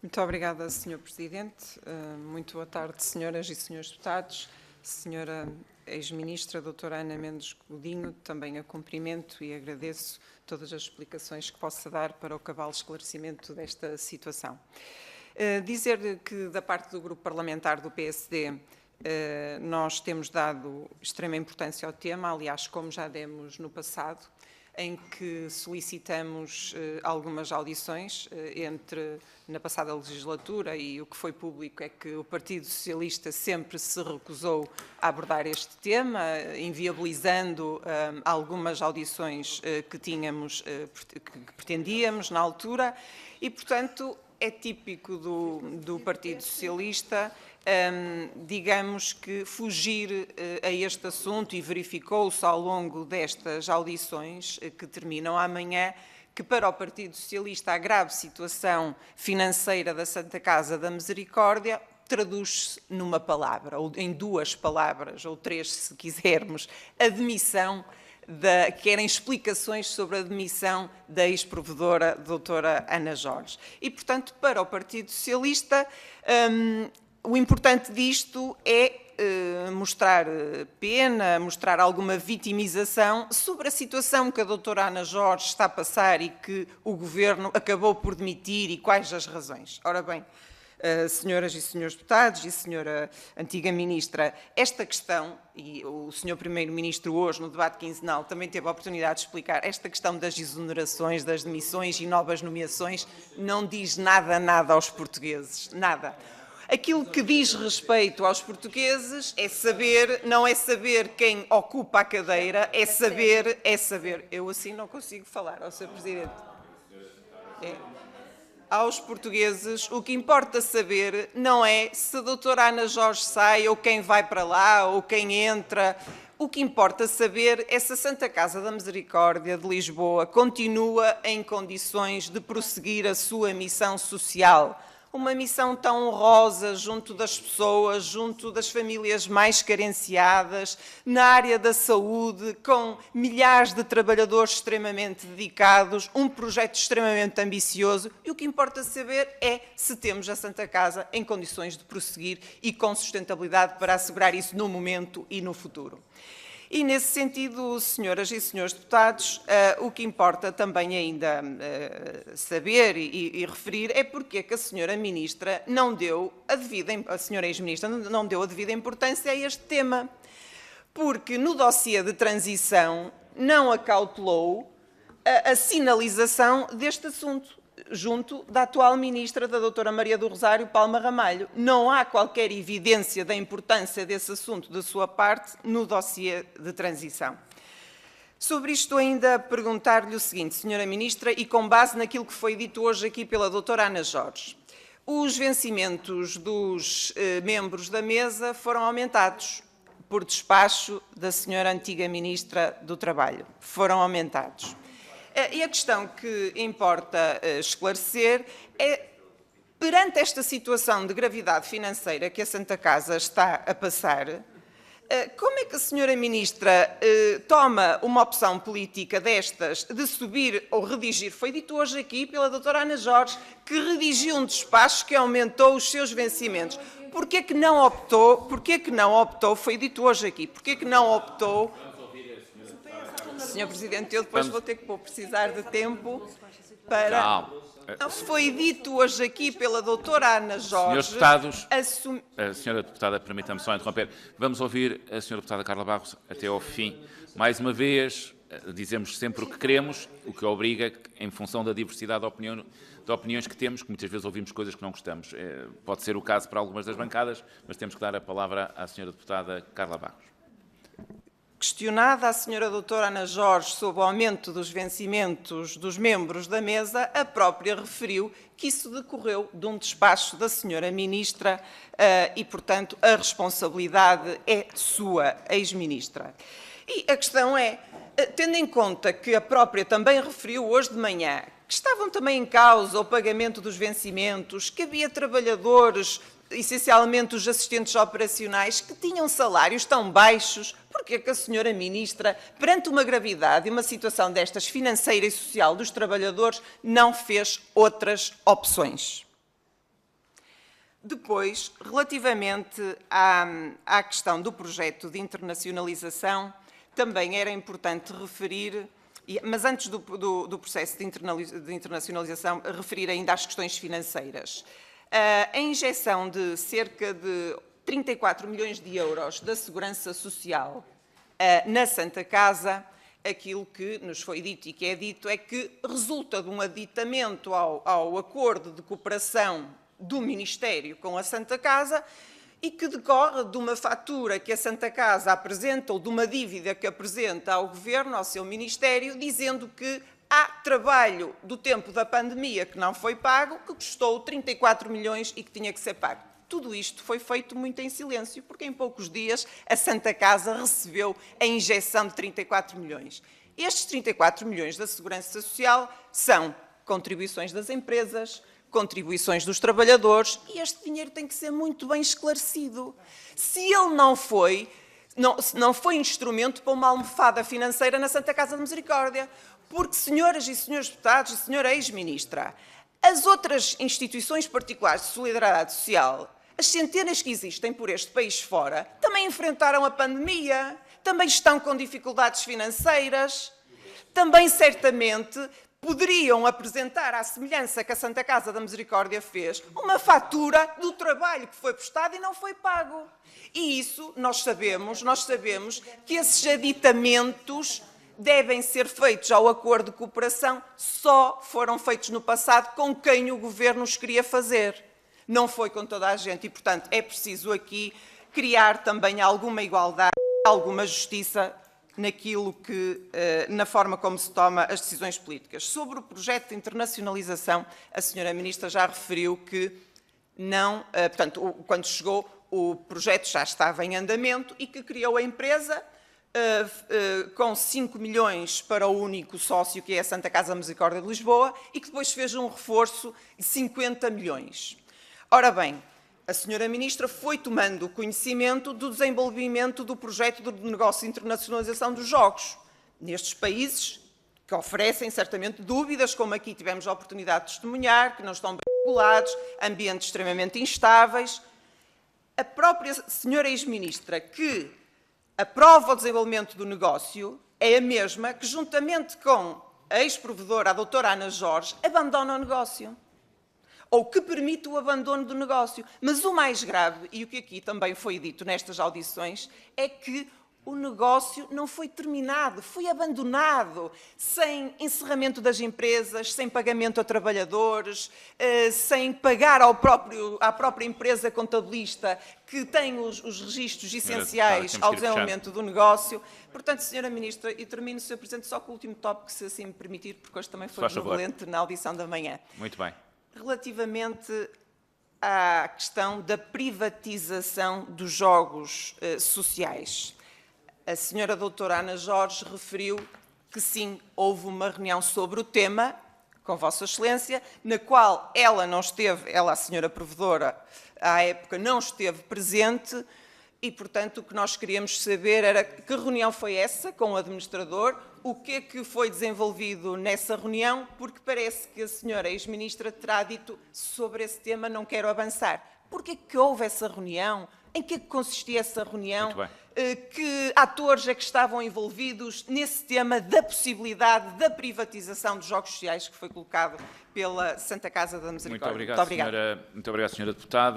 Muito obrigada, Sr. Presidente. Muito boa tarde, senhoras e senhores deputados. Senhora ex-ministra, doutora Ana Mendes Godinho, também a cumprimento e agradeço todas as explicações que possa dar para o cabal esclarecimento desta situação. Dizer que, da parte do grupo parlamentar do PSD, nós temos dado extrema importância ao tema, aliás, como já demos no passado, em que solicitamos algumas audições na passada legislatura, e o que foi público é que o Partido Socialista sempre se recusou a abordar este tema, inviabilizando algumas audições que tínhamos, que pretendíamos na altura, e, portanto, é típico do Partido Socialista, digamos que fugir a este assunto, e verificou-se ao longo destas audições que terminam amanhã, que para o Partido Socialista a grave situação financeira da Santa Casa da Misericórdia traduz-se numa palavra, ou em duas palavras, ou três se quisermos, a demissão querem explicações sobre a demissão da ex-provedora doutora Ana Jorge. E, portanto, para o Partido Socialista, o importante disto é mostrar pena, mostrar alguma vitimização sobre a situação que a doutora Ana Jorge está a passar e que o Governo acabou por demitir e quais as razões. Ora bem, senhoras e senhores deputados e senhora antiga ministra, esta questão, e o senhor primeiro-ministro hoje no debate quinzenal também teve a oportunidade de explicar, esta questão das exonerações, das demissões e novas nomeações não diz nada aos portugueses, nada. Aquilo que diz respeito aos portugueses é saber, não é saber quem ocupa a cadeira, é saber. Eu assim não consigo falar, ó Sr. Presidente. Aos portugueses, o que importa saber não é se a doutora Ana Jorge sai, ou quem vai para lá, ou quem entra. O que importa saber é se a Santa Casa da Misericórdia de Lisboa continua em condições de prosseguir a sua missão social. Uma missão tão honrosa junto das pessoas, junto das famílias mais carenciadas, na área da saúde, com milhares de trabalhadores extremamente dedicados, um projeto extremamente ambicioso, e o que importa saber é se temos a Santa Casa em condições de prosseguir e com sustentabilidade para assegurar isso no momento e no futuro. E, nesse sentido, senhoras e senhores deputados, o que importa também ainda saber e referir é porque é que a senhora ministra não deu a senhora ex-ministra não deu a devida importância a este tema. Porque no dossiê de transição não acautelou a sinalização deste assunto, junto da atual ministra, da doutora Maria do Rosário Palma Ramalho. Não há qualquer evidência da importância desse assunto da sua parte no dossiê de transição. Sobre isto ainda perguntar-lhe o seguinte, senhora ministra, e com base naquilo que foi dito hoje aqui pela doutora Ana Jorge. Os vencimentos dos membros da mesa foram aumentados por despacho da senhora antiga ministra do Trabalho. Foram aumentados. E a questão que importa esclarecer é, perante esta situação de gravidade financeira que a Santa Casa está a passar, como é que a senhora ministra toma uma opção política destas de subir ou redigir? Foi dito hoje aqui pela doutora Ana Jorge que redigiu um despacho que aumentou os seus vencimentos. Porquê que não optou, foi dito hoje aqui, porquê que não optou... Senhor Presidente, eu depois vou precisar de tempo para... Não, foi dito hoje aqui pela doutora Ana Jorge... Senhores deputados, a senhora deputada, permita-me só interromper. Vamos ouvir a senhora deputada Carla Barros até ao fim. Mais uma vez, dizemos sempre o que queremos, o que obriga, em função da diversidade de opiniões que temos, que muitas vezes ouvimos coisas que não gostamos. Pode ser o caso para algumas das bancadas, mas temos que dar a palavra à senhora deputada Carla Barros. Questionada a senhora doutora Ana Jorge sobre o aumento dos vencimentos dos membros da mesa, a própria referiu que isso decorreu de um despacho da senhora ministra e, portanto, a responsabilidade é sua, ex-ministra. E a questão é, tendo em conta que a própria também referiu hoje de manhã que estavam também em causa o pagamento dos vencimentos, que havia trabalhadores, essencialmente os assistentes operacionais, que tinham salários tão baixos, porque é que a senhora ministra, perante uma gravidade e uma situação destas financeira e social dos trabalhadores, não fez outras opções? Depois, relativamente à questão do projeto de internacionalização, também era importante referir, mas antes do processo de internacionalização, referir ainda às questões financeiras. A injeção de cerca de 34 milhões de euros da Segurança Social na Santa Casa, aquilo que nos foi dito e que é dito é que resulta de um aditamento ao acordo de cooperação do Ministério com a Santa Casa e que decorre de uma fatura que a Santa Casa apresenta ou de uma dívida que apresenta ao Governo, ao seu Ministério, dizendo que há trabalho do tempo da pandemia que não foi pago, que custou 34 milhões e que tinha que ser pago. Tudo isto foi feito muito em silêncio, porque em poucos dias a Santa Casa recebeu a injeção de 34 milhões. Estes 34 milhões da Segurança Social são contribuições das empresas, contribuições dos trabalhadores, e este dinheiro tem que ser muito bem esclarecido. Se ele não foi instrumento para uma almofada financeira na Santa Casa de Misericórdia, porque, senhoras e senhores deputados e senhora ex-ministra, as outras instituições particulares de solidariedade social, as centenas que existem por este país fora, também enfrentaram a pandemia, também estão com dificuldades financeiras, também certamente poderiam apresentar, à semelhança que a Santa Casa da Misericórdia fez, uma fatura do trabalho que foi prestado e não foi pago. E isso nós sabemos que esses aditamentos devem ser feitos ao acordo de cooperação, só foram feitos no passado com quem o Governo os queria fazer. Não foi com toda a gente e, portanto, é preciso aqui criar também alguma igualdade, alguma justiça naquilo que, na forma como se toma as decisões políticas. Sobre o projeto de internacionalização, a senhora Ministra já referiu que não, portanto, quando chegou, o projeto já estava em andamento e que criou a empresa com 5 milhões para o único sócio, que é a Santa Casa da Misericórdia de Lisboa, e que depois fez um reforço de 50 milhões. Ora bem, a senhora Ministra foi tomando conhecimento do desenvolvimento do projeto de negócio de internacionalização dos jogos nestes países que oferecem certamente dúvidas, como aqui tivemos a oportunidade de testemunhar, que não estão bem regulados, ambientes extremamente instáveis. A própria senhora ex-ministra que aprova o desenvolvimento do negócio é a mesma que, juntamente com a ex-provedora, a doutora Ana Jorge, abandona o negócio. Ou que permite o abandono do negócio. Mas o mais grave, e o que aqui também foi dito nestas audições, é que o negócio não foi terminado, foi abandonado, sem encerramento das empresas, sem pagamento a trabalhadores, sem pagar à própria empresa contabilista que tem os registros essenciais ao desenvolvimento do negócio. Portanto, Sra. Ministra, e termino, Sr. Presidente, só com o último tópico, se assim me permitir, porque hoje também foi benevolente na audição da manhã. Muito bem. Relativamente à questão da privatização dos jogos sociais, a senhora doutora Ana Jorge referiu que sim, houve uma reunião sobre o tema, com Vossa Excelência, na qual ela não esteve, ela, a senhora provedora, à época, não esteve presente e, portanto, o que nós queríamos saber era que reunião foi essa com o administrador, o que é que foi desenvolvido nessa reunião, porque parece que a senhora ex-ministra terá dito sobre esse tema não quero avançar. Porquê que houve essa reunião? Em que consistia essa reunião? Que atores é que estavam envolvidos nesse tema da possibilidade da privatização dos jogos sociais que foi colocado pela Santa Casa da Misericórdia? Muito obrigado, senhora deputada.